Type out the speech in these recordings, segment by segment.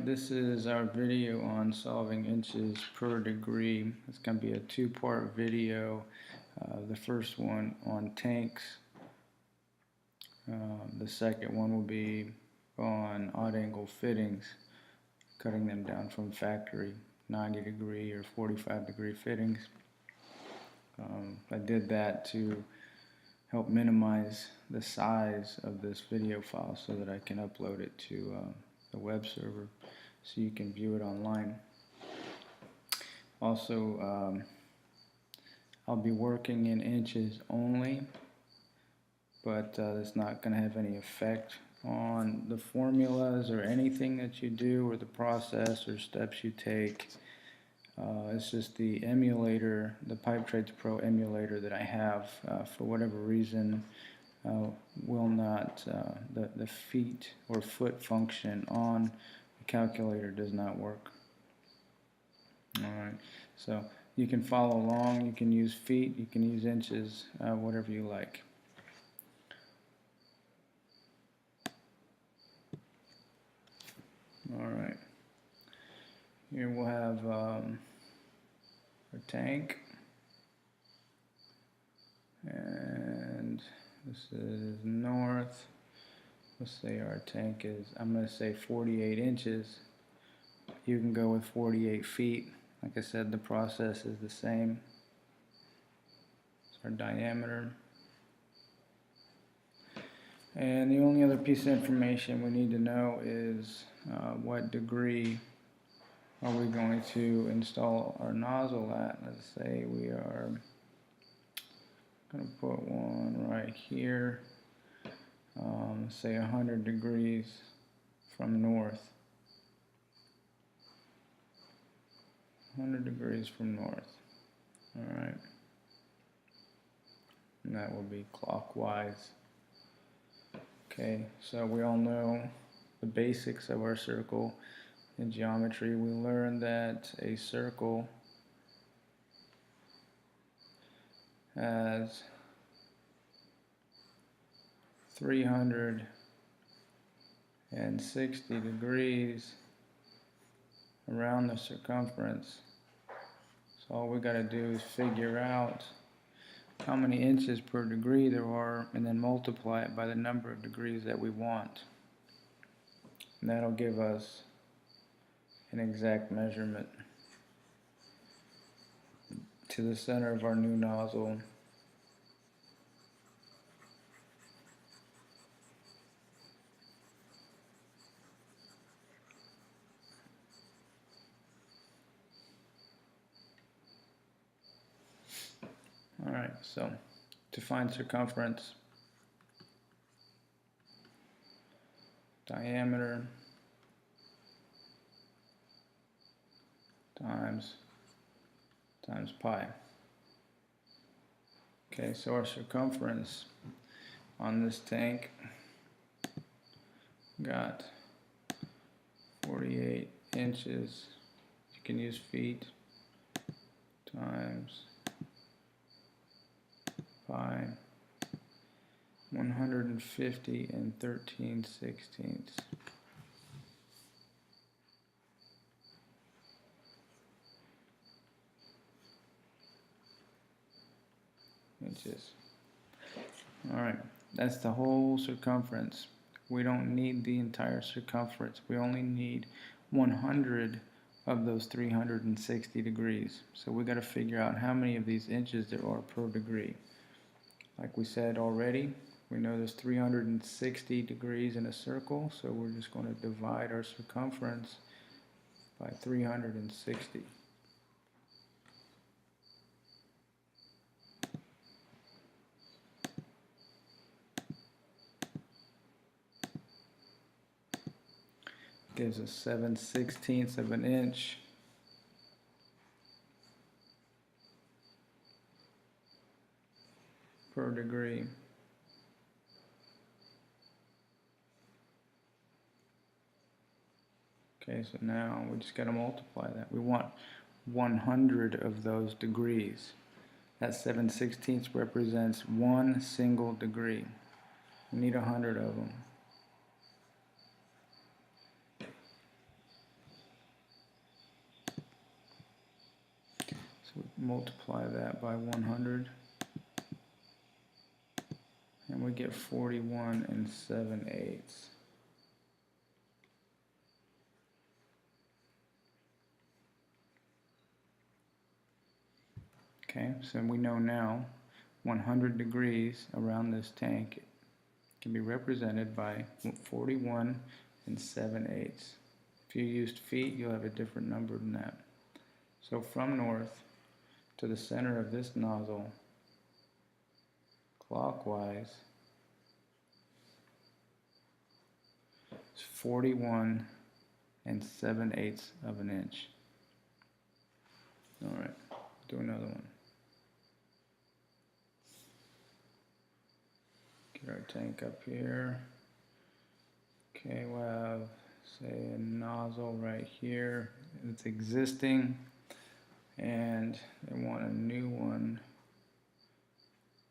This is our video on solving inches per degree. It's going to be a two-part video. The first one on tanks. The second one will be on odd angle fittings, cutting them down from factory, 90 degree or 45 degree fittings. I did that to help minimize the size of this video file so that I can upload it to the web server so you can view it online. Also, I'll be working in inches only, but it's not going to have any effect on the formulas or anything that you do or the process or steps you take. It's just the emulator, the Pipe Trades Pro emulator that I have, for whatever reason, will not, the feet or foot function on the calculator does not work. Alright, so you can follow along, you can use feet, you can use inches, whatever you like. Alright, here we'll have our tank, and this is north. Let's say our tank is, I'm going to say 48 inches. You can go with 48 feet. Like I said, the process is the same. It's our diameter. And the only other piece of information we need to know is what degree are we going to install our nozzle at. Let's say we are going to put one right here, say 100 degrees from north. 100 degrees from north. Alright. And that will be clockwise. Okay, so we all know the basics of our circle. In geometry, we learned that a circle has 360 degrees around the circumference. So all we got to do is figure out how many inches per degree there are and then multiply it by the number of degrees that we want. And that'll give us an exact measurement to the center of our new nozzle. Alright, so to find circumference, diameter times pi. Okay, so our circumference on this tank got 48 inches. You can use feet times pi, 150 and 13/16. Inches. Alright, that's the whole circumference. We don't need the entire circumference. We only need 100 of those 360 degrees. So we got to figure out how many of these inches there are per degree. Like we said already, we know there's 360 degrees in a circle, so we're just going to divide our circumference by 360. Gives us 7/16 of an inch. Per degree. Okay, so now we just got to multiply that. We want 100 of those degrees. That 7/16 represents one single degree. We need 100 of them. multiply that by 100, and we get 41 7/8. Okay, so we know now 100 degrees around this tank can be represented by 41 7/8. If you used feet, you'll have a different number than that. So from north to the center of this nozzle, clockwise, is 41 7/8 of an inch. All right, do another one. Get our tank up here. Okay, we'll have, say, a nozzle right here. It's existing, and they want a new one,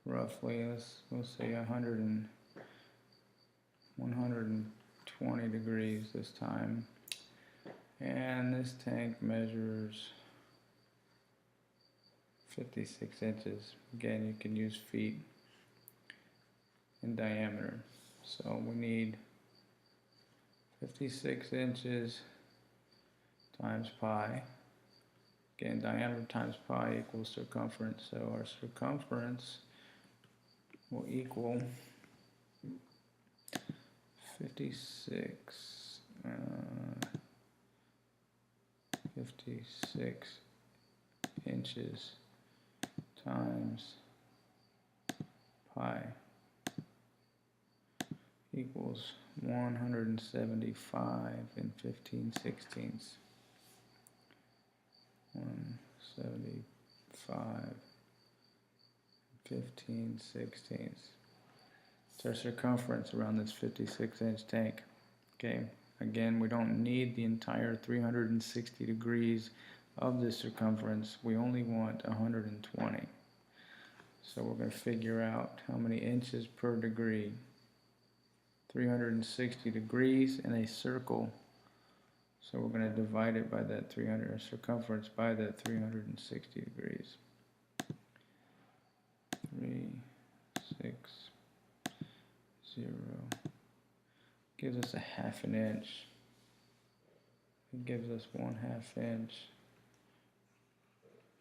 roughly, we'll say 120 degrees this time. And this tank measures 56 inches. Again, you can use feet in diameter. So we need 56 inches times pi. Again, diameter times pi equals circumference. So our circumference will equal 56 inches times pi equals 175 15/16. 175 15/16. It's our circumference around this 56-inch tank. Okay, again, we don't need the entire 360 degrees of this circumference. We only want 120. So we're going to figure out how many inches per degree. 360 degrees in a circle. So we're going to divide it by that 300, circumference by that 360 degrees. 3, 6, 0. Gives us a ½ inch. It gives us 1/2 inch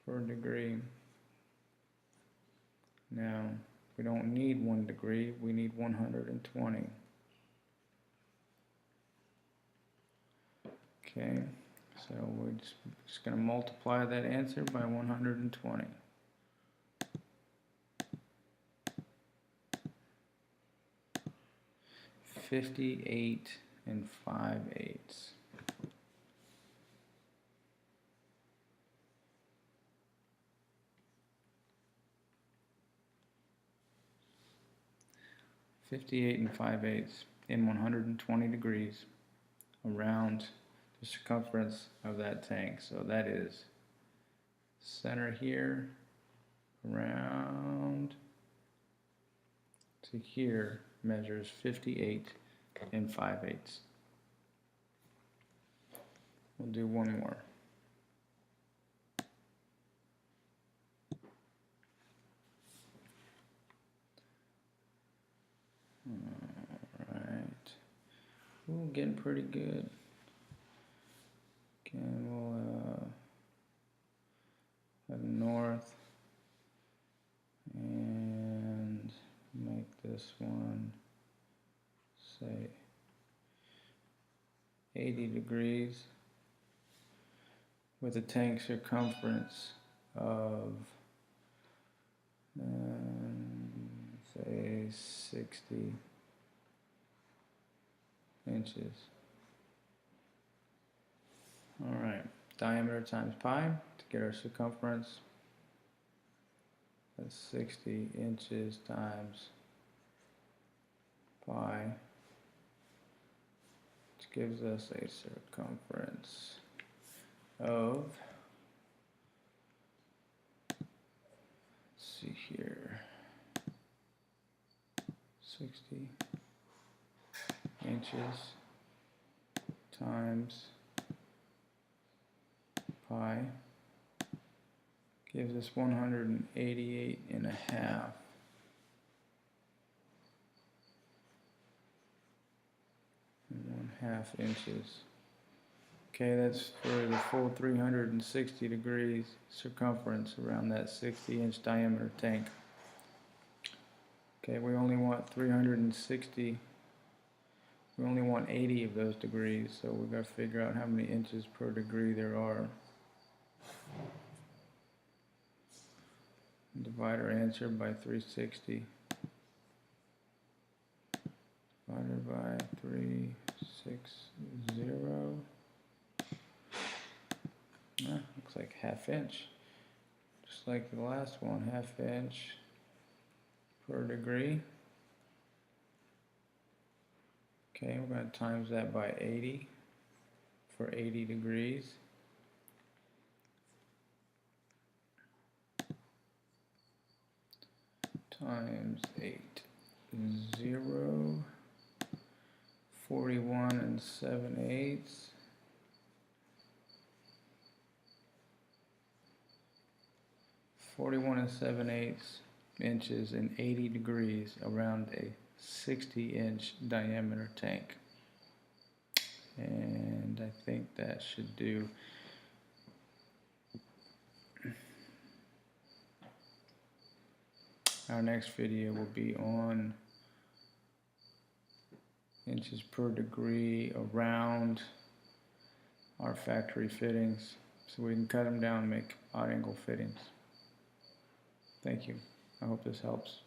per degree. Now, we don't need 1 degree, we need 120. Okay, so we're just going to multiply that answer by 120. $58 5/8. $58 5/8 in 120 degrees around the circumference of that tank. So that is center here around to here measures 58 5/8. We'll do one more. Alright. Ooh, getting pretty good. Again, we'll have north and make this one, say, 80 degrees with a tank circumference of say 60 inches. Alright, diameter times pi to get our circumference. That's 60 inches times pi, which gives us a circumference of, let's see here, 60 inches times pi gives us 188.5. And 1/2 inches. Okay, that's for the full 360 degrees circumference around that 60-inch diameter tank. Okay, we only want 360. We only want 80 of those degrees, so we've got to figure out how many inches per degree there are. Divide our answer by 360. Divided by 360. Looks like 1/2 inch. Just like the last one, 1/2 inch per degree. Okay, we're going to times that by 80 for 80 degrees. Times 8, 0, 41 7/8. 41 7/8 inches and 80 degrees around a 60-inch diameter tank. And I think that should do. Our next video will be on inches per degree around our factory fittings, so we can cut them down and make odd angle fittings. Thank you. I hope this helps.